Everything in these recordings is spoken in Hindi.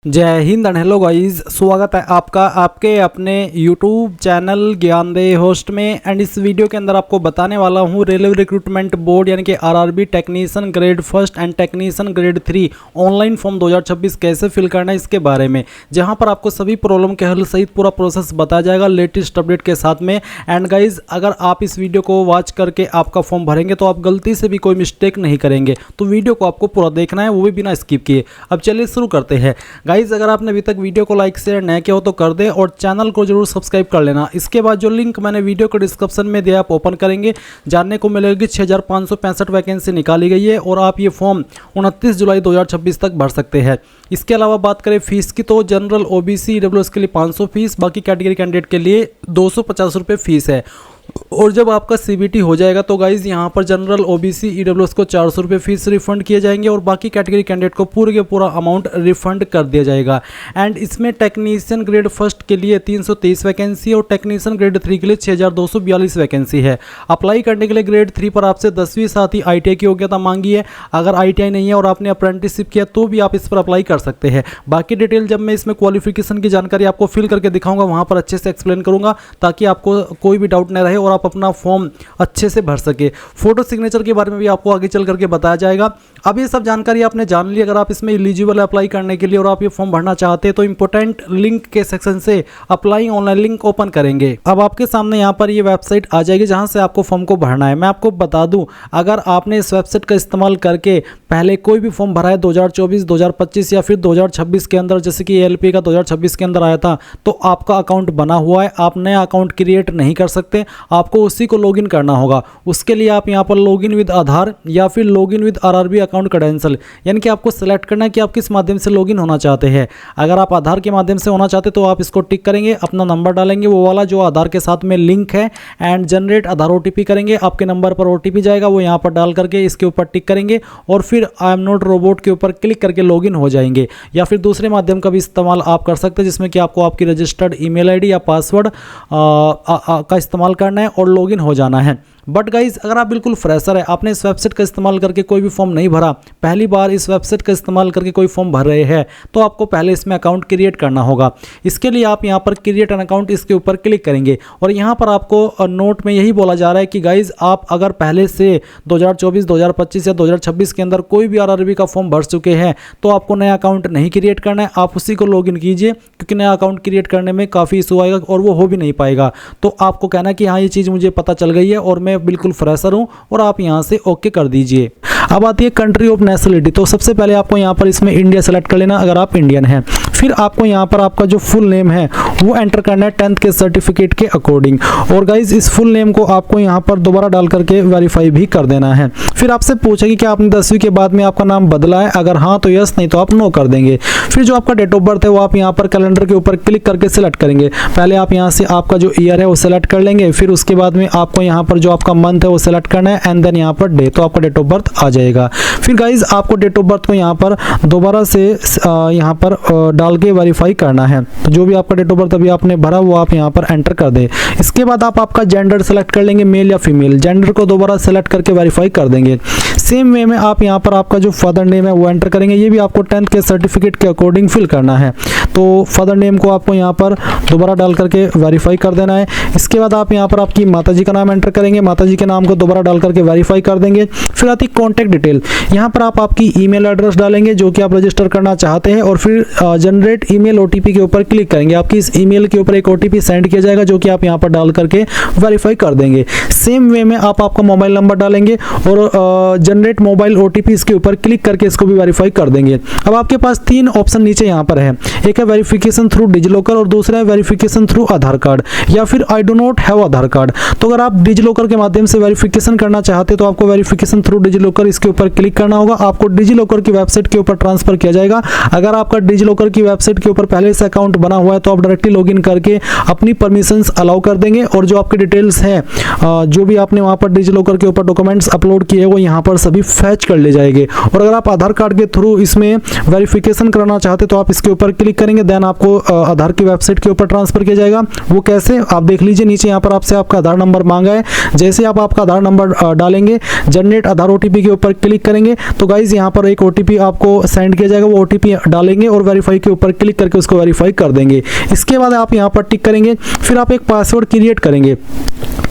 जय हिंद एंड हेलो गाइस, स्वागत है आपका आपके अपने YouTube चैनल ज्ञानदेह होस्ट में। एंड इस वीडियो के अंदर आपको बताने वाला हूँ रेलवे रिक्रूटमेंट बोर्ड यानी कि RRB technician grade first and technician grade 3 online form 2026 कैसे फिल करना है इसके बारे में, जहाँ पर आपको सभी प्रॉब्लम के हल सहित पूरा प्रोसेस बताया जाएगा लेटेस्ट अपडेट के साथ में। एंड गाइज, अगर आप इस वीडियो को वॉच करके आपका फॉर्म भरेंगे तो आप गलती से भी कोई मिस्टेक नहीं करेंगे, तो वीडियो को आपको पूरा देखना है, वो भी बिना स्किप किए। अब चलिए शुरू करते हैं। गाइज, अगर आपने अभी तक वीडियो को लाइक शेयर नहीं किया हो तो कर दे और चैनल को जरूर सब्सक्राइब कर लेना। इसके बाद जो लिंक मैंने वीडियो को डिस्क्रिप्शन में दिया आप ओपन करेंगे, जानने को मिलेगी 6565 वैकेंसी निकाली गई है और आप ये फॉर्म 29 जुलाई 2026 तक भर सकते हैं। इसके अलावा बात करें फीस की तो जनरल ओबीसी ईडब्ल्यूएस के लिए 500 फीस, बाकी कैटेगरी कैंडिडेट के लिए 250 रुपये फीस है। और जब आपका सीबीटी हो जाएगा तो गाइज यहाँ पर जनरल ओबीसी ईडब्ल्यूएस को 400 रुपये फीस रिफंड किए जाएंगे और बाकी कैटेगरी कैंडिडेट को पूरे के पूरा अमाउंट रिफंड कर दिया जाएगा। एंड इसमें टेक्नीशियन ग्रेड फर्स्ट के लिए 323 वैकेंसी और टेक्नीशियन ग्रेड 3 के लिए 6242 वैकेंसी है। अप्लाई करने के लिए ग्रेड 3 पर आपसे 10वीं साथ ही ITI की योग्यता मांगी है। अगर ITI नहीं है और आपने अप्रेंटिसशिप किया तो भी आप इस पर अप्लाई कर सकते हैं। बाकी डिटेल जब मैं इसमें क्वालिफिकेशन की जानकारी आपको फिल करके दिखाऊंगा वहाँ पर अच्छे से एक्सप्लेन करूँगा ताकि आपको कोई भी डाउट नहीं रहे और आप अपना फॉर्म अच्छे से भर सके। फोटो सिग्नेचर के बारे में भी आपको आगे चल करके बताया जाएगा। अब ये सब जानकारी आपने जान ली। अगर आप इसमें एलिजिबल अप्लाई करने के लिए और आप ये फॉर्म भरना चाहते हैं तो इंपॉर्टेंट लिंक के सेक्शन से अप्लाई ऑनलाइन लिंक ओपन करेंगे। अब आपके सामने यहाँ पर ये वेबसाइट आ जाएगी जहाँ से आपको फॉर्म को भरना है। मैं आपको बता दूं, अगर आपने इस वेबसाइट का इस्तेमाल करके पहले कोई भी फॉर्म भरा है 2024, 2025 या फिर 2026 के अंदर, जैसे कि ALP का 2026 के अंदर आया था, तो आपका अकाउंट बना हुआ है, आप नया अकाउंट क्रिएट नहीं कर सकते, आपको उसी को लॉगिन करना होगा। उसके लिए आप यहाँ पर लॉगिन विद आधार या फिर login with RRB account credential, यानी कि आपको सेलेक्ट करना है कि आप किस माध्यम से लॉगिन होना चाहते हैं। अगर आप आधार के माध्यम से होना चाहते तो आप इसको टिक करेंगे, अपना नंबर डालेंगे वो वाला जो आधार के साथ में लिंक है, एंड जनरेट आधार OTP करेंगे। आपके नंबर पर OTP जाएगा, वो यहाँ पर डाल करके इसके ऊपर टिक करेंगे और फिर आई एम नॉट रोबोट के ऊपर क्लिक करके लॉगिन हो जाएंगे। या फिर दूसरे माध्यम का भी इस्तेमाल आप कर सकते हैं जिसमें कि आपको आपकी रजिस्टर्ड ईमेल आईडी या पासवर्ड का इस्तेमाल करना है और लॉगिन हो जाना है। बट गाइज, अगर आप बिल्कुल फ्रेशर है, आपने इस वेबसाइट का इस्तेमाल करके कोई भी फॉर्म नहीं भरा, पहली बार इस वेबसाइट का इस्तेमाल करके कोई फॉर्म भर रहे हैं, तो आपको पहले इसमें अकाउंट क्रिएट करना होगा। इसके लिए आप यहाँ पर क्रिएट एन अकाउंट इसके ऊपर क्लिक करेंगे और यहाँ पर आपको नोट में यही बोला जा रहा है कि गाइज आप अगर पहले से 2024, 2025 या 2026 के अंदर कोई भी आरआरबी का फॉर्म भर चुके हैं तो आपको नया अकाउंट नहीं क्रिएट करना है, आप उसी को लॉगिन कीजिए, क्योंकि नया अकाउंट क्रिएट करने में काफ़ी इशू आएगा और वो हो भी नहीं पाएगा। तो आपको कहना है कि हाँ, ये चीज़ मुझे पता चल गई है और मैं बिल्कुल फ्रेशर हूं, और आप यहां से ओके कर दीजिए। अब आती है कंट्री ऑफ नेशनलिटी। तो सबसे पहले आपको यहां पर इसमें इंडिया सेलेक्ट कर लेना अगर आप इंडियन हैं। फिर आपको यहां पर आपका जो फुल नेम है वो एंटर करना है 10th के सर्टिफिकेट के अकॉर्डिंग। और गाइज, इस फुल नेम को आपको यहां पर दोबारा डाल करके वेरीफाई भी कर देना है। फिर आपसे पूछेगी कि आपने 10वीं के बाद में आपका नाम बदला है, अगर हाँ तो यस, नहीं तो आप नो कर देंगे। फिर जो आपका डेट ऑफ बर्थ है वो आप यहाँ पर कैलेंडर के ऊपर क्लिक करके सिलेक्ट करेंगे। पहले आप यहाँ से आपका जो ईयर है वो सिलेक्ट कर लेंगे, फिर उसके बाद में आपको यहाँ पर जो आपका मंथ है वो सिलेक्ट करना है एंड देन यहाँ पर डे, तो आपका डेट ऑफ बर्थ आ जाएगा। फिर गाइज, आपको डेट ऑफ बर्थ को यहाँ पर दोबारा से यहाँ पर डाल के वेरीफाई करना है। तो जो भी आपका डेट ऑफ बर्थ अभी आपने भरा वो आप यहाँ पर एंटर कर दें। इसके बाद आप आपका जेंडर सेलेक्ट कर लेंगे, मेल या फीमेल। जेंडर को दोबारा सेलेक्ट करके वेरीफाई कर देंगे। सेम वे में आप यहाँ पर आपका जो फादर नेम है वो एंटर करेंगे। ये भी आपको 10th के सर्टिफिकेट के अकॉर्डिंग फिल करना है। तो फादर नेम को आपको यहाँ पर दोबारा डाल करके वेरीफाई कर देना है। इसके बाद आप यहाँ पर आपकी माताजी का नाम एंटर करेंगे, माताजी के नाम को दोबारा डाल करके वेरीफाई कर देंगे। फिर आती कॉन्टैक्ट डिटेल। यहाँ पर आप आपकी ईमेल एड्रेस डालेंगे जो कि आप रजिस्टर करना चाहते हैं और फिर जनरेट ईमेल OTP के ऊपर क्लिक करेंगे। आपकी इस ईमेल के ऊपर एक OTP सेंड किया जाएगा जो कि आप यहाँ पर डाल करके वेरीफाई कर देंगे। सेम वे में आप आपका मोबाइल नंबर डालेंगे और जनरेट मोबाइल OTP इसके ऊपर क्लिक करके इसको भी वेरीफाई कर देंगे। अब आपके पास 3 ऑप्शन नीचे यहाँ पर है। एक है वेरिफिकेशन थ्रू डिजिलॉकर और दूसरा है वेरिफिकेशन थ्रू आधार कार्ड या फिर I do not have Aadhaar card. तो अगर आप डिजिलॉकर के माध्यम से वेरिफिकेशन करना चाहते तो आपको वेरिफिकेशन थ्रू डिजिलॉकर इसके ऊपर क्लिक करना होगा। आपको डिजिलॉकर की वेबसाइट के ऊपर ट्रांसफर किया जाएगा। अगर आपका डिजिलॉकर की वेबसाइट के ऊपर पहले से अकाउंट बना हुआ है तो आप डायरेक्टली लॉगिन करके अपनी परमिशंस अलाउ कर देंगे और जो आपकी डिटेल्स हैं, जो भी आपने वहां पर डिजिलॉकर के ऊपर डॉक्यूमेंट्स अपलोड किए वो यहाँ पर सभी फैच कर ले जाएंगे। और अगर आप आधार कार्ड के थ्रू इसमें वेरिफिकेशन कराना चाहते तो आप इसके ऊपर क्लिक करेंगे, देन आपको आधार की वेबसाइट के ऊपर ट्रांसफर किया जाएगा। वो कैसे, आप देख लीजिए नीचे यहाँ पर आपसे आपका आधार नंबर मांगा है। जैसे आप आपका आधार नंबर डालेंगे, जनरेट आधार OTP के ऊपर क्लिक करेंगे तो गाइज यहाँ पर एक OTP आपको सेंड किया जाएगा। वो OTP डालेंगे और वेरीफाई के ऊपर क्लिक करके उसको वेरीफाई कर देंगे। इसके बाद आप यहाँ पर टिक करेंगे, फिर आप एक पासवर्ड क्रिएट करेंगे।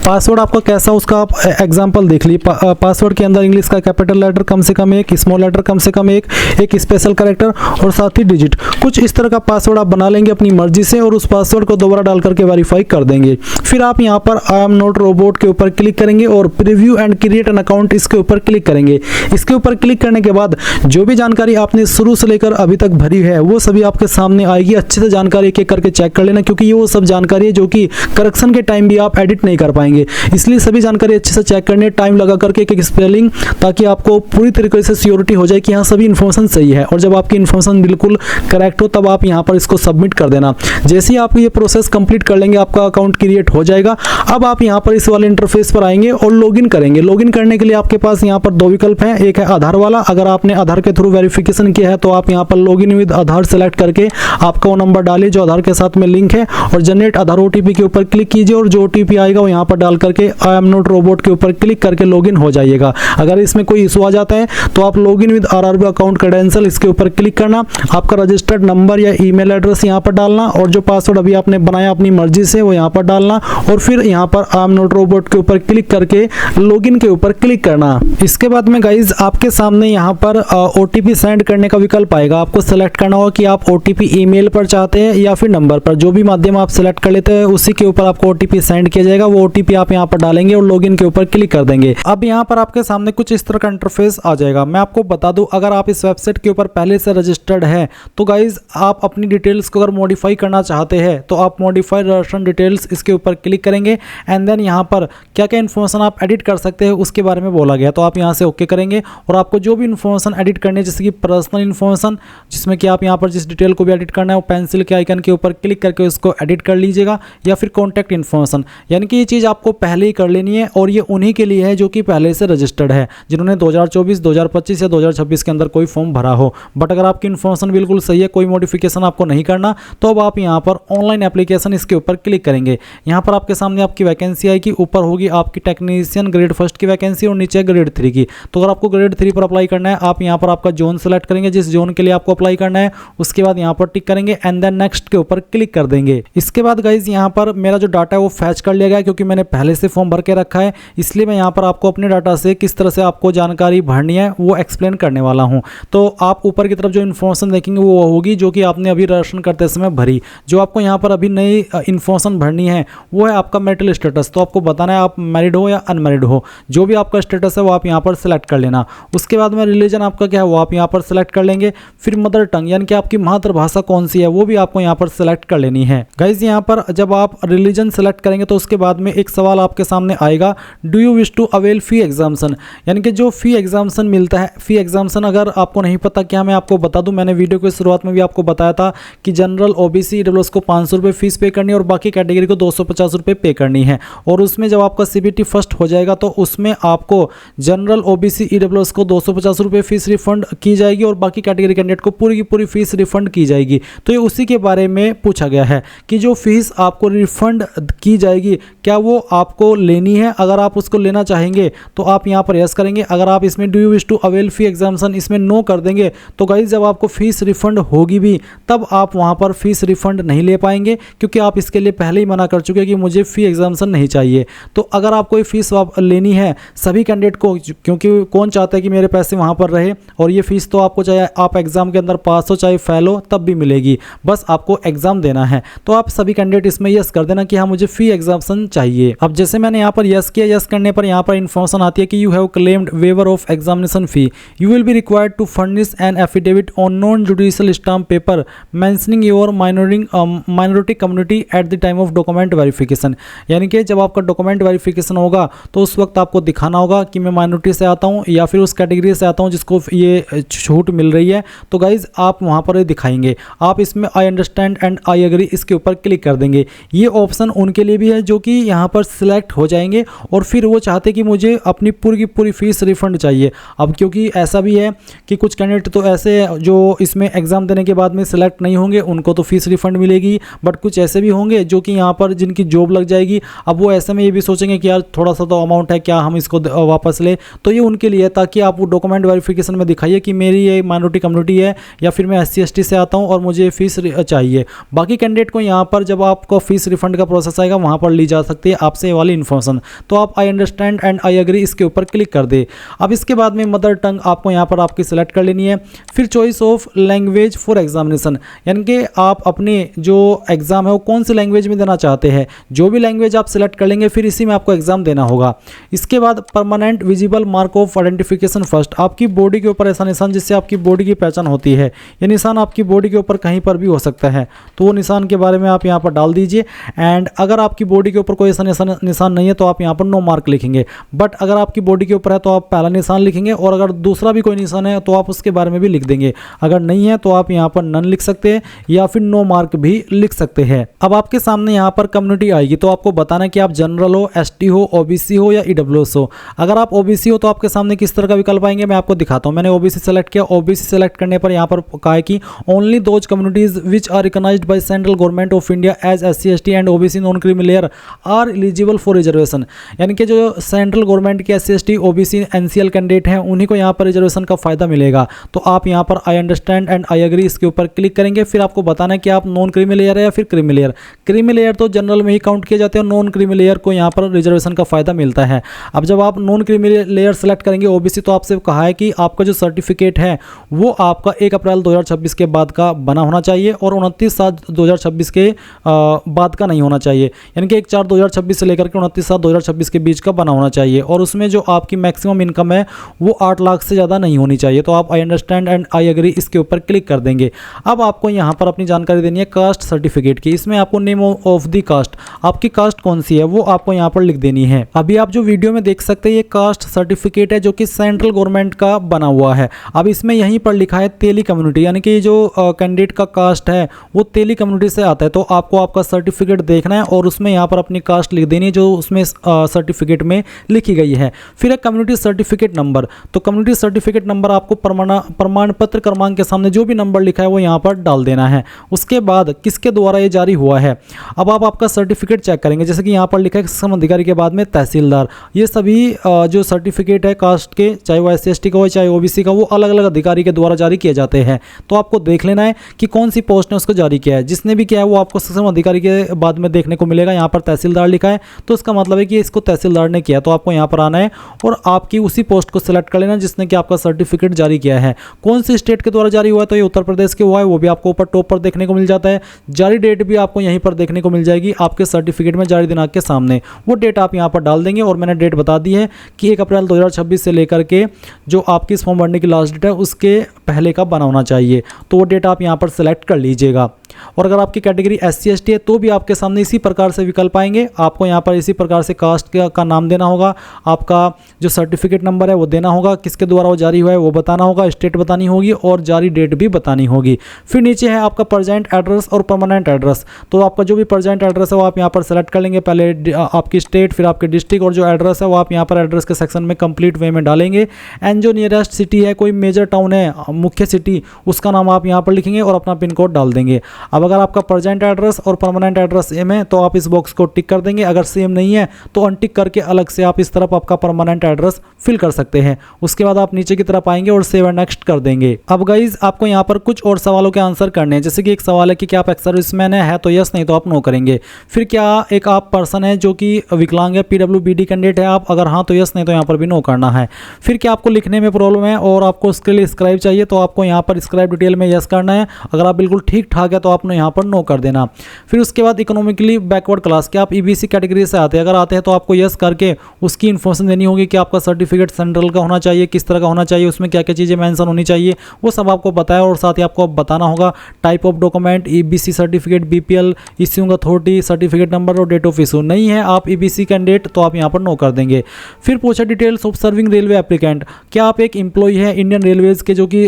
पासवर्ड आपका कैसा, उसका आप एग्जांपल देख लीजिए। पासवर्ड के अंदर इंग्लिश का कैपिटल लेटर कम से कम एक, स्मॉल लेटर कम से कम एक स्पेशल कैरेक्टर और साथ ही डिजिट, कुछ इस तरह का पासवर्ड आप बना लेंगे अपनी मर्जी से और उस पासवर्ड को दोबारा डाल करके वेरीफाई कर देंगे। फिर आप यहाँ पर आई एम नॉट रोबोट के ऊपर क्लिक करेंगे और preview and create an account इसके ऊपर क्लिक करेंगे। इसके ऊपर क्लिक करने के बाद जो भी जानकारी आपने शुरू से लेकर अभी तक भरी है वो सभी आपके सामने आएगी। अच्छे से जानकारी एक एक करके चेक कर लेना, क्योंकि ये वो सब जानकारी है जो कि करेक्शन के टाइम भी आप एडिट नहीं कर पाएंगे, इसलिए सभी जानकारी अच्छे से चेक करनी है, टाइम लगा करके एक एक स्पेलिंग, ताकि आपको पूरी तरीके से श्योरिटी हो जाए कि यहाँ सभी इन्फॉर्मेशन सही है। और जब आपकी इन्फॉर्मेशन बिल्कुल करेक्ट हो तब आप यहाँ पर इसको सबमिट कर देना। जैसे ही आप ये प्रोसेस कंप्लीट कर लेंगे आपका अकाउंट क्रिएट हो जाएगा। अब आप यहाँ पर इस वाले इंटरफेस पर आएंगे और लॉगिन करेंगे। लॉगिन करने के लिए आपके पास यहाँ पर दो विकल्प हैं, एक है आधार वाला, अगर आपने आधार के थ्रू वेरिफिकेशन किया है तो आप यहाँ पर लॉगिन विद आधार सेलेक्ट करके आपका वो नंबर डालिए जो आधार के साथ में लिंक है और जनरेट आधार ओटीपी के ऊपर क्लिक कीजिए और जो ओटीपी आएगा वो यहाँ पर डाल करके आई एम नॉट रोबोट के ऊपर क्लिक करके लॉगिन हो जाइएगा। अगर इसमें कोई इशू आ जाता है तो आप login with RRB account credential इसके ऊपर क्लिक करना, आपका रजिस्टर्ड नंबर या ईमेल एड्रेस यहाँ पर डालना और जो पासवर्ड अभी आपने बनाया अपनी मर्जी से वो यहाँ पर डालना और फिर यहाँ पर आई एम नॉट रोबोट के ऊपर क्लिक करके लॉगिन के ऊपर क्लिक करना। इसके बाद में गाइज आपके सामने यहाँ पर ओटीपी सेंड करने का विकल्प आएगा। आपको सेलेक्ट करना होगा कि आप ओटीपी ईमेल पर चाहते हैं या फिर नंबर पर, जो भी माध्यम आप सेलेक्ट कर लेते हैं उसी के ऊपर आपको ओटीपी सेंड किया जाएगा। वो ओटीपी आप यहाँ पर डालेंगे और लॉगिन के ऊपर क्लिक कर देंगे। अब यहाँ पर आपके सामने कुछ इस तरह का इंटरफेस आ जाएगा। मैं आपको बता दूं, अगर आप इस वेबसाइट के ऊपर पहले से रजिस्टर्ड है तो गाइज आप अपनी डिटेल्स को अगर मॉडिफाई करना चाहते हैं तो आप मॉडिफाई रजिस्ट्रेशन डिटेल्स इसके ऊपर क्लिक करेंगे एंड देन यहाँ पर क्या क्या इन्फॉर्मेशन आप एडिट कर सकते हैं उसके बारे में बोला गया, तो आप यहाँ से ओके करेंगे और आपको जो भी इन्फॉर्मेशन एडिट करनी है जैसे कि पर्सनल इन्फॉर्मेशन, जिसमें कि आप यहाँ पर जिस डिटेल को भी एडिट करना है वो पेंसिल के आइकन के ऊपर क्लिक करके उसको एडिट कर लीजिएगा, या फिर कॉन्टैक्ट इन्फॉर्मेशन, यानी कि ये चीज़ आपको पहले ही कर लेनी है और ये उन्हीं के लिए है जो कि पहले से रजिस्टर्ड है, जिन्होंने 2024, 2025 या 2026 के अंदर कोई फॉर्म भरा हो। बट अगर आपकी इन्फॉर्मेशन बिल्कुल सही है, कोई मॉडिफिकेशन आपको नहीं करना, तो अब आप यहाँ पर ऑनलाइन एप्लीकेशन इसके ऊपर क्लिक करेंगे। यहाँ पर आपके सामने आपकी वैकेंसी आएगी, ऊपर होगी आपकी टेक्नीशियन ग्रेड फर्स्ट की वैकेंसी और नीचे ग्रेड 3 की। तो अगर आपको ग्रेड 3 पर अप्लाई करना है आप यहाँ पर आपका जोन सेलेक्ट करेंगे, जिस जोन के लिए आपको अप्लाई करना है, उसके बाद यहाँ पर टिक करेंगे एंड देन नेक्स्ट के ऊपर क्लिक कर देंगे। इसके बाद गाइज यहाँ पर मेरा जो डाटा है वो फैच कर लिया गया, क्योंकि मैंने पहले से फॉर्म भर के रखा है, इसलिए मैं यहाँ पर आपको अपने डाटा से किस तरह से आपको जानकारी भरनी है वो एक्सप्लेन करने वाला हूँ। तो आप ऊपर की तरफ जो इन्फॉर्मेशन देखेंगे वो होगी जो कि आपने अभी रजिस्ट्रेशन करते समय भरी। जो आपको यहाँ पर अभी नई इन्फॉर्मेशन भरनी है वो है आपका मैरिटल स्टेटस। तो आपको बताना है आप मैरिड हो या अनमैरिड हो, जो भी आपका स्टेटस है वो आप यहाँ पर सेलेक्ट कर लेना। उसके बाद में रिलीजन आपका क्या है वो आप यहाँ पर सेलेक्ट कर लेंगे। फिर मदर टंग यानी कि आपकी मातृभाषा कौन सी है वो भी आपको यहाँ पर सेलेक्ट कर लेनी है। गाइज यहाँ पर जब आप रिलीजन सेलेक्ट करेंगे तो उसके बाद में एक सवाल आपके सामने आएगा, do you wish to avail fee exemption, यानी कि जो फी एग्जाम्शन मिलता है। फी एग्जाम्शन अगर आपको नहीं पता क्या, मैं आपको बता दूं, मैंने वीडियो की शुरुआत में भी आपको बताया था कि जनरल ओबीसी ईडब्ल्यूएस को 500 रुपये फीस पे करनी है और बाकी कैटेगरी को 250 रुपये पे करनी है। और उसमें जब आपका सीबीटी फर्स्ट हो जाएगा तो उसमें आपको जनरल ओबीसी ईडब्ल्यूएस को 250 रुपये फीस रिफंड की जाएगी और बाकी कैटेगरी कैंडिडेट को पूरी की पूरी फीस रिफंड की जाएगी। तो ये उसी के बारे में पूछा गया है कि जो फीस आपको रिफंड की जाएगी क्या वो आपको लेनी है। अगर आप उसको लेना चाहेंगे तो आप यहाँ पर यस करेंगे। अगर आप इसमें do you wish to avail fee exemption इसमें नो कर देंगे तो गाइस जब आपको फीस रिफंड होगी भी तब आप वहाँ पर फीस रिफंड नहीं ले पाएंगे, क्योंकि आप इसके लिए पहले ही मना कर चुके हैं कि मुझे फी एग्जाम्शन नहीं चाहिए। तो अगर आप कोई फीस लेनी है सभी कैंडिडेट को, क्योंकि कौन चाहता है कि मेरे पैसे वहाँ पर रहे, और ये फीस तो आपको चाहे आप एग्जाम के अंदर पास हो चाहे फेल हो तब भी मिलेगी, बस आपको एग्जाम देना है। तो आप सभी कैंडिडेट इसमें यस कर देना कि हाँ मुझे फी एग्जाम्शन चाहिए। अब जैसे मैंने यहाँ पर यस किया, यस करने पर यहाँ पर इन्फॉर्मेशन आती है कि you have claimed waiver of examination fee, you will be required to furnish an affidavit on non judicial stamp paper mentioning your minority community at the time of document verification, यानी कि जब आपका डॉक्यूमेंट वेरिफिकेशन होगा तो उस वक्त आपको दिखाना होगा कि मैं माइनॉरिटी से आता हूँ या फिर उस कैटेगरी से आता हूँ जिसको ये छूट मिल रही है। तो गाइज आप वहाँ पर दिखाएंगे। आप इसमें I understand and I agree इसके ऊपर क्लिक कर देंगे। ये ऑप्शन उनके लिए भी है जो कि यहाँ पर सिलेक्ट हो जाएंगे और फिर वो चाहते कि मुझे अपनी पूरी की पूरी फीस रिफंड चाहिए। अब क्योंकि ऐसा भी है कि कुछ कैंडिडेट तो ऐसे जो इसमें एग्जाम देने के बाद में सिलेक्ट नहीं होंगे उनको तो फीस रिफंड मिलेगी, बट कुछ ऐसे भी होंगे जो कि यहाँ पर जिनकी जॉब लग जाएगी। अब वो ऐसे में ये भी सोचेंगे कि यार थोड़ा सा तो अमाउंट है, क्या हम इसको वापस ले। तो ये उनके लिए ताकि आप डॉक्यूमेंट वेरिफिकेशन में दिखाइए कि मेरी ये माइनॉरिटी कम्युनिटी है या फिर मैं SC ST से से आता हूँ और मुझे फ़ीस चाहिए। बाकी कैंडिडेट को यहाँ पर जब आपको फ़ीस रिफंड का प्रोसेस आएगा वहाँ पर ली जा सकती है आपसे ये वाली इन्फॉर्मेशन। तो आप I understand and I agree इसके ऊपर क्लिक कर दे। अब इसके बाद में मदर टंग आपको यहाँ पर आपकी सेलेक्ट कर लेनी है। फिर choice of language for examination, यानी कि आप अपने जो एग्ज़ाम है वो कौन सी लैंग्वेज में देना चाहते हैं। जो भी लैंग्वेज आप सिलेक्ट कर लेंगे फिर इसी में आपको एग्जाम देना होगा। इसके बाद permanent visible mark of identification first, आपकी बॉडी के ऊपर ऐसा निशान जिससे आपकी बॉडी की पहचान होती है। ये निशान आपकी बॉडी के ऊपर कहीं पर भी हो सकता है, तो वो निशान के बारे में आप यहाँ पर डाल दीजिए। एंड अगर आपकी बॉडी के ऊपर कोई ऐसा निशान नहीं है तो आप यहाँ पर नो मार्क लिखेंगे। बट अगर आपकी बॉडी के ऊपर है तो आप पहला निशान लिखेंगे, और अगर दूसरा भी कोई निशान है तो आप उसके बारे में भी लिख देंगे। अगर नहीं है तो आप यहाँ पर नन लिख सकते हैं या फिर नो मार्क भी लिख सकते हैं। अब आपके सामने यहाँ पर कम्युनिटी आएगी, तो आपको बताना है कि आप जनरल हो, एसटी हो, ओबीसी हो या ईडब्ल्यूएस हो। अगर आप ओबीसी हो तो आपके सामने किस तरह का विकल्प आएंगे मैं आपको दिखाता हूँ। मैंने ओबीसी सेलेक्ट किया। ओबीसी सेलेक्ट करने पर यहाँ पर कहा है कि only those communities which are recognised by central government of India as SC ST and OBC non creamy layer are eligible for reservation, यानी कि जो सेंट्रल गवर्नमेंट के SC ST OBC NCL candidate हैं उन्हीं को यहाँ पर रिजर्वेशन का फायदा मिलेगा। तो आप यहाँ पर I understand and I agree इसके ऊपर क्लिक करेंगे। फिर आपको बताना है कि आप नॉन क्रीमी लेयर है या फिर क्रीमी लेयर। क्रीमी लेयर तो जनरल में ही काउंट किए जाते हैं, नॉन क्रीमी लेयर को यहाँ पर रिजर्वेशन का फायदा मिलता है। अब जब आप नॉन क्रीमी लेयर सेलेक्ट करेंगे ओबीसी, तो आपसे कहा है कि आपका जो सर्टिफिकेट है वो आपका 1 अप्रैल 2026 के बाद का बना होना चाहिए और 29/7/2026 के बाद का नहीं होना चाहिए, यानी कि 1/4/2026 से लेकर के 29/7/2026 के बीच का बना होना चाहिए। और उसमें जो आपकी मैक्सिमम इनकम है वो 8 लाख से ज़्यादा नहीं होनी चाहिए। तो आप I understand and I agree इसके ऊपर क्लिक कर देंगे। अब आपको यहाँ पर अपनी जानकारी देनी है कास्ट सर्टिफिकेट की। इसमें आपको नेम ऑफ द कास्ट, आपकी कास्ट कौन सी है वो आपको यहाँ पर लिख देनी है। अभी आप जो वीडियो में देख सकते हैं ये कास्ट सर्टिफिकेट है जो कि सेंट्रल गवर्नमेंट का बना हुआ है। अब इसमें यहीं पर लिखा है तेली कम्युनिटी, यानी कि जो कैंडिडेट का कास्ट है वो तेली कम्युनिटी से आता है। तो आपको आपका सर्टिफिकेट देखना है और उसमें यहाँ पर अपनी कास्ट लिख देनी है जो उसमें सर्टिफिकेट में लिखी गई है। फिर है कम्युनिटी सर्टिफिकेट नंबर, तो कम्युनिटी सर्टिफिकेट नंबर आपको प्रमाण पत्र क्रमांक के सामने जो भी नंबर लिखा है वो यहाँ पर डाल देना है। उसके बाद किसके द्वारा ये जारी हुआ है। अब आप आपका सर्टिफिकेट चेक करेंगे, जैसे कि यहाँ पर लिखा है सक्षम अधिकारी के बाद में तहसीलदार। ये सभी जो सर्टिफिकेट है कास्ट के, चाहे वो एससी एसटी का हो चाहे ओबीसी का, वो अलग अलग अधिकारी के द्वारा जारी किए जाते हैं। तो आपको देख लेना है कि कौन सी पोस्ट ने उसको जारी किया है। जिसने भी किया है वो आपको सक्षम अधिकारी के बाद में देखने को मिलेगा। यहाँ पर तहसीलदार लिखा है तो इसका मतलब है कि इसको तहसीलदार ने किया। तो आपको यहाँ पर आना है और आपकी उसी पोस्ट को सिलेक्ट कर लेना जिसने कि आपका सर्टिफिकेट जारी किया है। कौन सी स्टेट के द्वारा जारी हुआ है, तो ये उत्तर प्रदेश के हुआ है, वो भी आपको ऊपर टॉप पर देखने को मिल जाता है। जारी डेट भी आपको यहीं पर देखने को मिल जाएगी आपके सर्टिफिकेट में जारी दिनांक के सामने। वो डेट आप यहाँ पर डाल देंगे और मैंने डेट बता दी है कि 1 अप्रैल 2026 से लेकर के जो आपकी इस फॉर्म भरने की लास्ट डेट है उसके पहले का बना होना चाहिए। तो वो डेट आप यहाँ पर सेलेक्ट कर लीजिएगा। और अगर आपकी कैटेगरी एससी एसटी है तो भी आपके सामने इसी प्रकार से विकल्प आएंगे। आपको यहाँ पर इसी प्रकार से कास्ट का नाम देना होगा, आपका जो सर्टिफिकेट नंबर है वो देना होगा, किसके द्वारा वो जारी हुआ है वो बताना होगा, स्टेट बतानी होगी और जारी डेट भी बतानी होगी। फिर नीचे है आपका प्रेजेंट एड्रेस और परमानेंट एड्रेस। तो आपका जो भी प्रेजेंट एड्रेस है वो आप यहाँ पर सेलेक्ट कर लेंगे। पहले आपकी स्टेट, फिर आपके डिस्ट्रिक्ट, और जो एड्रेस है वो आप यहाँ पर एड्रेस के सेक्शन में कंप्लीट वे में डालेंगे। एंड जो नियरेस्ट सिटी है, कोई मेजर टाउन है, मुख्य सिटी, उसका नाम आप यहाँ पर लिखेंगे और अपना पिन कोड डाल देंगे। अब अगर आपका प्रेजेंट एड्रेस और परमानेंट एड्रेस सेम है तो आप इस बॉक्स को टिक कर देंगे। अगर सेम नहीं है तो अनटिक करके अलग से आप इस तरफ आपका परमानेंट एड्रेस फिल कर सकते हैं। उसके बाद आप नीचे की तरफ आएंगे और सेव एंड नेक्स्ट कर देंगे। अब गाइज आपको यहाँ पर कुछ और सवालों के आंसर करने हैं। जैसे कि एक सवाल है कि क्या आप एक्स सर्विसमैन है तो यस, नहीं तो आप नो करेंगे। फिर क्या एक आप पर्सन है जो कि विकलांग है, पीडब्ल्यूबीडी कैंडिडेट है आप, अगर हाँ तो यस, नहीं तो यहाँ पर भी नो करना है। फिर क्या आपको लिखने में प्रॉब्लम है और आपको उसके लिए स्क्राइब चाहिए तो आपको यहाँ पर स्क्राइब डिटेल में यस करना है। अगर आप बिल्कुल ठीक ठाक है तो आपने यहाँ पर नो कर देना। फिर उसके बाद इकोनॉमिकली बैकवर्ड क्लास, क्या आप ईबीसी कैटेगरी से आते हैं, अगर आते हैं तो आपको यस करके उसकी इन्फॉर्मेशन देनी होगी कि आपका सर्टिफिकेट सेंट्रल का होना चाहिए, किस तरह का होना चाहिए, उसमें क्या क्या चीज़ें मेंशन होनी चाहिए, वो सब आपको बताया। और साथ ही आपको बताना होगा type of document, EBC certificate, BPL, issuing authority, certificate number और डेट ऑफ इशू। नहीं है आप ईबीसी कैंडिडेट तो आप यहाँ पर नो कर देंगे। फिर पूछा details of serving railway applicant, क्या आप एक एम्प्लॉय है इंडियन रेलवेज के जो कि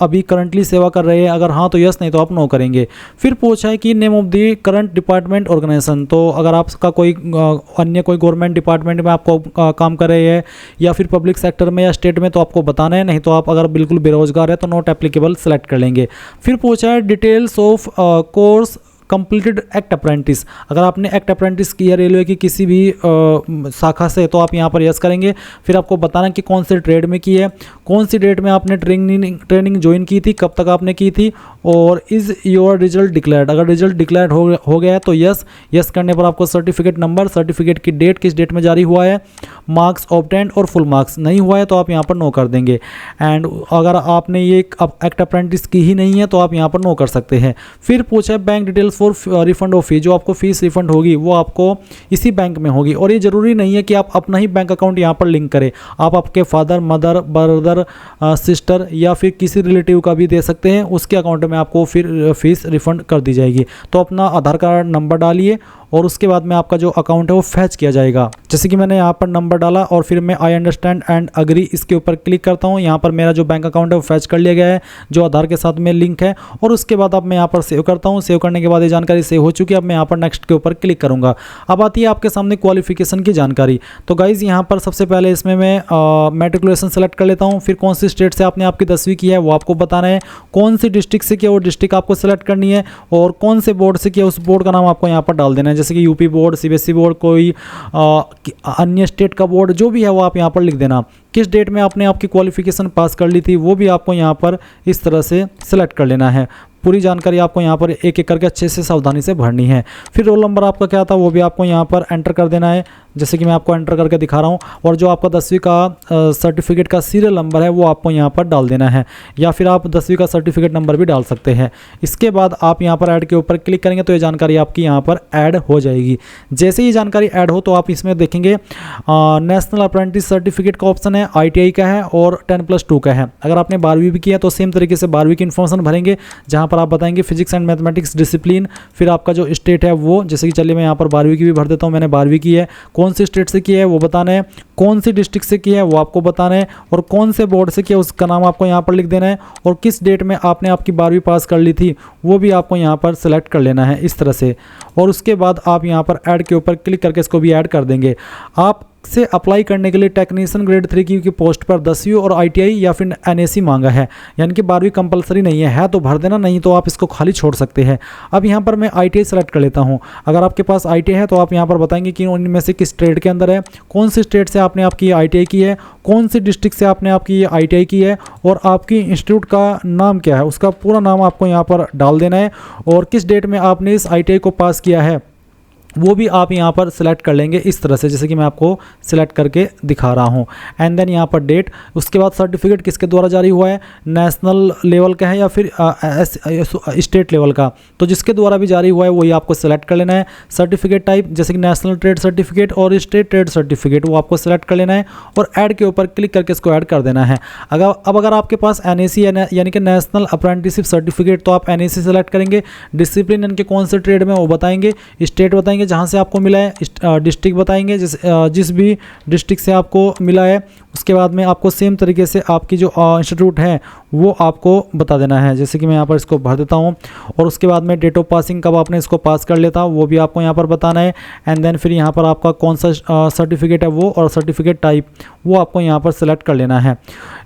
अभी करंटली सेवा कर रहे हैं, अगर हाँ तो यस, नहीं तो आप नो करेंगे। फिर पूछा है कि name of the current department organisation, तो अगर आपका कोई अन्य कोई गवर्नमेंट डिपार्टमेंट में आपको काम कर रहे हैं या फिर पब्लिक सेक्टर में या स्टेट में तो आपको बताना है, नहीं तो आप अगर बिल्कुल बेरोजगार है तो नॉट एप्लीकेबल सेलेक्ट कर लेंगे। फिर पूछा है details of course completed act apprentice, अगर आपने एक्ट अप्रेंटिस किया रेलवे की किसी भी शाखा से तो आप यहाँ पर यस करेंगे। फिर आपको बताना कि कौन से ट्रेड में की है, कौन सी डेट में आपने ट्रेनिंग ज्वाइन की थी, कब तक आपने की थी, और इज़ योर रिजल्ट डिक्लेयर्ड, अगर रिजल्ट डिक्लेयर्ड हो गया है तो यस करने पर आपको सर्टिफिकेट नंबर, सर्टिफिकेट की डेट, किस डेट में जारी हुआ है, मार्क्स ऑब्टेंड और फुल मार्क्स, नहीं हुआ है तो आप यहाँ पर नो कर देंगे। एंड अगर आपने ये एक्ट अप्रेंटिस की ही नहीं है तो आप यहाँ पर नो कर सकते हैं। फिर पूछा है bank details for refund of fee, जो आपको फीस रिफंड होगी वो आपको इसी बैंक में होगी, और ये ज़रूरी नहीं है कि आप अपना ही बैंक अकाउंट यहाँ पर लिंक करें, आप आपके फादर, मदर, ब्रदर, सिस्टर या फिर किसी रिलेटिव का भी दे सकते हैं, उसके अकाउंट में आपको फिर फीस रिफंड कर दी जाएगी। तो अपना आधार कार्ड नंबर डालिए और उसके बाद में आपका जो अकाउंट है वो फैच किया जाएगा। जैसे कि मैंने यहाँ पर नंबर डाला और फिर मैं आई अंडरस्टैंड एंड अग्री इसके ऊपर क्लिक करता हूँ। यहाँ पर मेरा जो बैंक अकाउंट है वो फैच कर लिया गया है, जो आधार के साथ में लिंक है, और उसके बाद अब मैं यहाँ पर सेव करता हूँ। सेव करने के बाद ये जानकारी सेव हो चुकी है। अब मैं यहाँ पर नेक्स्ट के ऊपर क्लिक करूँगा। अब आती है आपके सामने क्वालिफिकेशन की जानकारी। तो गाइज़ यहाँ पर सबसे पहले इसमें मैं मैट्रिकुलेशन सेलेक्ट कर लेता हूँ। फिर कौन सी स्टेट से आपने आपकी 10वीं की है वो आपको बताना है, कौन सी डिस्ट्रिक्ट से किया वो डिस्ट्रिक्ट आपको सेलेक्ट करनी है, और कौन से बोर्ड से किया उस बोर्ड का नाम आपको यहाँ पर डाल देना है। जैसे कि यूपी बोर्ड, सीबीएसई बोर्ड, कोई अन्य स्टेट का बोर्ड, जो भी है वो आप यहाँ पर लिख देना। किस डेट में आपने आपकी क्वालिफिकेशन पास कर ली थी वो भी आपको यहाँ पर इस तरह से सेलेक्ट कर लेना है। पूरी जानकारी आपको यहाँ पर एक एक करके अच्छे से सावधानी से भरनी है। फिर रोल नंबर आपका क्या था वो भी आपको यहाँ पर एंटर कर देना है, जैसे कि मैं आपको एंटर करके दिखा रहा हूँ। और जो आपका 10वीं का सर्टिफिकेट का सीरियल नंबर है वो आपको यहाँ पर डाल देना है, या फिर आप 10वीं का सर्टिफिकेट नंबर भी डाल सकते हैं। इसके बाद आप यहाँ पर ऐड के ऊपर क्लिक करेंगे तो ये जानकारी आपकी यहाँ पर ऐड हो जाएगी। जैसे ही जानकारी ऐड हो तो आप इसमें देखेंगे नेशनल अप्रेंटिस सर्टिफिकेट का ऑप्शन है, ITI का है और 10+2 का है। अगर आपने 12वीं भी किया तो सेम तरीके से 12वीं की इन्फॉर्मेशन भरेंगे, जहाँ पर आप बताएंगे फिजिक्स एंड मैथमेटिक्स डिसिप्लिन, फिर आपका जो स्टेट है वो, जैसे कि चलिए मैं यहाँ पर 12वीं की भी भर देता हूँ। मैंने 12वीं की है, कौन सी स्टेट से किया है वो बताना है, कौन सी डिस्ट्रिक्ट से किया है वो आपको बताना है, और कौन से बोर्ड से किया उसका नाम आपको यहाँ पर लिख देना है, और किस डेट में आपने आपकी 12वीं पास कर ली थी वो भी आपको यहाँ पर सेलेक्ट कर लेना है इस तरह से। और उसके बाद आप यहाँ पर ऐड के ऊपर क्लिक करके इसको भी ऐड कर देंगे। आप से अप्लाई करने के लिए टेक्नीशियन ग्रेड 3 की पोस्ट पर 10वीं और ITI या फिर NAC मांगा है, यानी कि 12वीं कंपलसरी नहीं है तो भर देना, नहीं तो आप इसको खाली छोड़ सकते हैं। अब यहाँ पर मैं ITI सेलेक्ट कर लेता हूँ। अगर आपके पास ITI है तो आप यहाँ पर बताएंगे कि उनमें से किस स्टेट के अंदर है, कौन सी स्टेट से आपने आपकी ITI की है, कौन सी डिस्ट्रिक्ट से आपने आपकी ITI की है, और आपकी इंस्टीट्यूट का नाम क्या है उसका पूरा नाम आपको यहाँ पर डाल देना है, और किस डेट में आपने इस ITI को पास किया है वो भी आप यहाँ पर सिलेक्ट कर लेंगे इस तरह से, जैसे कि मैं आपको सिलेक्ट करके दिखा रहा हूँ। एंड देन यहाँ पर डेट, उसके बाद सर्टिफिकेट किसके द्वारा जारी हुआ है, नेशनल लेवल का है या फिर स्टेट लेवल का, तो जिसके द्वारा भी जारी हुआ है वही आपको सिलेक्ट कर लेना है। सर्टिफिकेट टाइप जैसे कि नेशनल ट्रेड सर्टिफिकेट और स्टेट ट्रेड सर्टिफिकेट वो आपको सिलेक्ट कर लेना है, और ऐड के ऊपर क्लिक करके इसको ऐड कर देना है। अगर आपके पास NAC यानी कि नेशनल अप्रेंटिसशिप सर्टिफिकेट तो आप NAC सेलेक्ट करेंगे, डिसिप्लिन यानी कि कौन से ट्रेड में वो बताएंगे, स्टेट बताएंगे जहां से आपको मिला है, डिस्ट्रिक्ट बताएंगे जिस भी डिस्ट्रिक्ट से आपको मिला है, उसके बाद में आपको सेम तरीके से आपकी जो इंस्टीट्यूट है वो आपको बता देना है। जैसे कि मैं यहाँ पर इसको भर देता हूँ, और उसके बाद में डेट ऑफ पासिंग कब आपने इसको पास कर लेता वो भी आपको यहाँ पर बताना है। एंड देन फिर यहाँ पर आपका कौन सा सर्टिफिकेट है वो, और सर्टिफिकेट टाइप वो आपको यहाँ पर सेलेक्ट कर लेना है।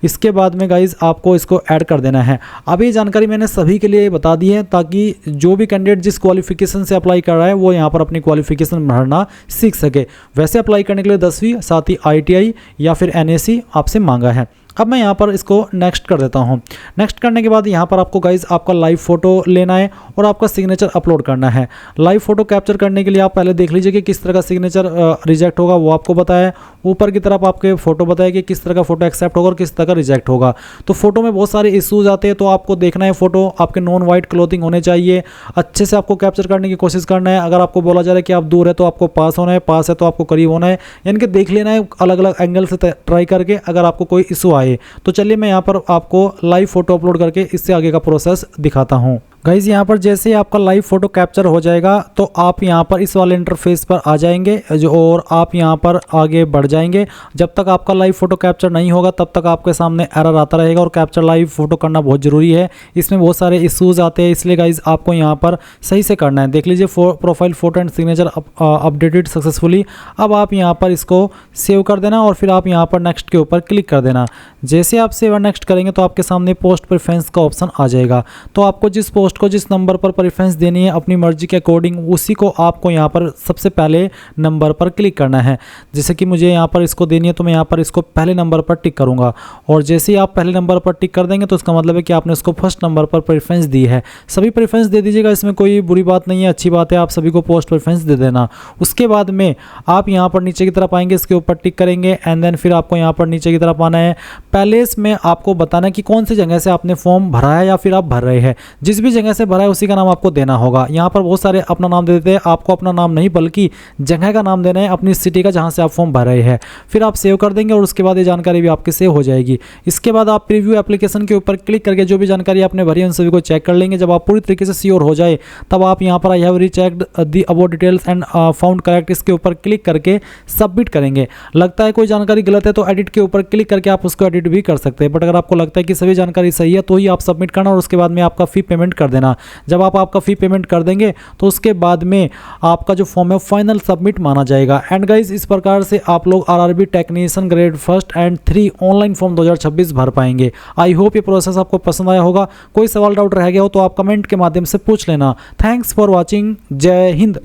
इसके बाद में गाइज आपको इसको ऐड कर देना है। अब ये जानकारी मैंने सभी के लिए बता दी है ताकि जो भी कैंडिडेट जिस क्वालिफिकेशन से अप्लाई कर रहा है वो यहाँ पर अपनी क्वालिफिकेशन भरना सीख सके। वैसे अप्लाई करने के लिए 10वीं साथ ही ITI या फिर NAC आपसे मांगा है। अब मैं यहाँ पर इसको नेक्स्ट कर देता हूँ। नेक्स्ट करने के बाद यहाँ पर आपको गाइज आपका लाइव फोटो लेना है और आपका सिग्नेचर अपलोड करना है। लाइव फोटो कैप्चर करने के लिए आप पहले देख लीजिए कि किस तरह का सिग्नेचर रिजेक्ट होगा वो आपको बताया है। ऊपर की तरफ आपके फोटो बताया कि किस तरह का फोटो एक्सेप्ट होगा और किस तरह का रिजेक्ट होगा। तो फोटो में बहुत सारे इश्यूज आते हैं, तो आपको देखना है फोटो आपके नॉन वाइट क्लोथिंग होने चाहिए, अच्छे से आपको कैप्चर करने की कोशिश करना है। अगर आपको बोला जा रहा है कि आप दूर है तो आपको पास होना है, पास है तो आपको करीब होना है, यानी कि देख लेना है अलग अलग एंगल से ट्राई करके अगर आपको कोई इशू आए। तो चलिए मैं यहाँ पर आपको लाइव फोटो अपलोड करके इससे आगे का प्रोसेस दिखाता हूँ। गाइज यहाँ पर जैसे ही आपका लाइव फोटो कैप्चर हो जाएगा तो आप यहाँ पर इस वाले इंटरफेस पर आ जाएंगे और आप यहाँ पर आगे बढ़ जाएंगे। जब तक आपका लाइव फोटो कैप्चर नहीं होगा तब तक आपके सामने एरर आता रहेगा, और कैप्चर लाइव फोटो करना बहुत ज़रूरी है। इसमें बहुत सारे इश्यूज आते हैं, इसलिए गाइज आपको यहाँ पर सही से करना है। देख लीजिए profile photo and signature updated successfully. अब आप यहाँ पर इसको सेव कर देना और फिर आप यहाँ पर नेक्स्ट के ऊपर क्लिक कर देना। जैसे आप सेव नेक्स्ट करेंगे तो आपके सामने पोस्ट प्रेफरेंस का ऑप्शन आ जाएगा। तो आपको जिस पोस्ट को जिस नंबर पर प्रेफरेंस देनी है अपनी मर्जी के अकॉर्डिंग, उसी को आपको यहाँ पर सबसे पहले नंबर पर क्लिक करना है। जैसे कि मुझे यहाँ पर इसको देनी है तो मैं यहाँ पर इसको पहले नंबर पर टिक करूँगा, और जैसे ही आप पहले नंबर पर टिक कर देंगे तो इसका मतलब है कि आपने इसको फर्स्ट नंबर पर प्रेफरेंस दी है। सभी प्रेफरेंस दे दीजिएगा, इसमें कोई बुरी बात नहीं है, अच्छी बात है, आप सभी को पोस्ट प्रेफरेंस दे देना। उसके बाद में आप यहाँ पर नीचे की तरफ आएंगे, इसके ऊपर टिक करेंगे एंड देन फिर आपको यहाँ पर नीचे की तरफ आना है। पैलेस में आपको बताना है कि कौन सी जगह से आपने फॉर्म भरा है या फिर आप भर रहे हैं। जिस भी जगह से भरा है उसी का नाम आपको देना होगा। यहाँ पर बहुत सारे अपना नाम दे देते हैं, आपको अपना नाम नहीं बल्कि जगह का नाम देना है, अपनी सिटी का जहाँ से आप फॉर्म भर रहे हैं। फिर आप सेव कर देंगे और उसके बाद ये जानकारी भी आपकी सेव हो जाएगी। इसके बाद आप प्रीव्यू एप्लीकेशन के ऊपर क्लिक करके जो भी जानकारी आपने भरी है उन सभी को चेक कर लेंगे। जब आप पूरी तरीके से श्योर हो जाए तब आप यहाँ पर I have rechecked the above details and found correct, इसके ऊपर क्लिक करके सबमिट करेंगे। लगता है कोई जानकारी गलत है तो एडिट के ऊपर क्लिक करके आप उसको एडिट भी कर सकते हैं, बट अगर आपको लगता है कि सभी जानकारी सही है तो ही आप सबमिट करना और उसके बाद में आपका फी पेमेंट कर देना। जब आप आपका फी पेमेंट कर देंगे तो उसके बाद में आपका जो फॉर्म है फाइनल सबमिट माना जाएगा। एंड गाइस, इस प्रकार से आप लोग RRB technician grade 1 and 3 online form 2026 भर पाएंगे। आई होप ये प्रोसेस आपको पसंद आया होगा। कोई सवाल डाउट रह गया हो तो आप कमेंट के माध्यम से पूछ लेना। Thanks for watching. जय हिंद।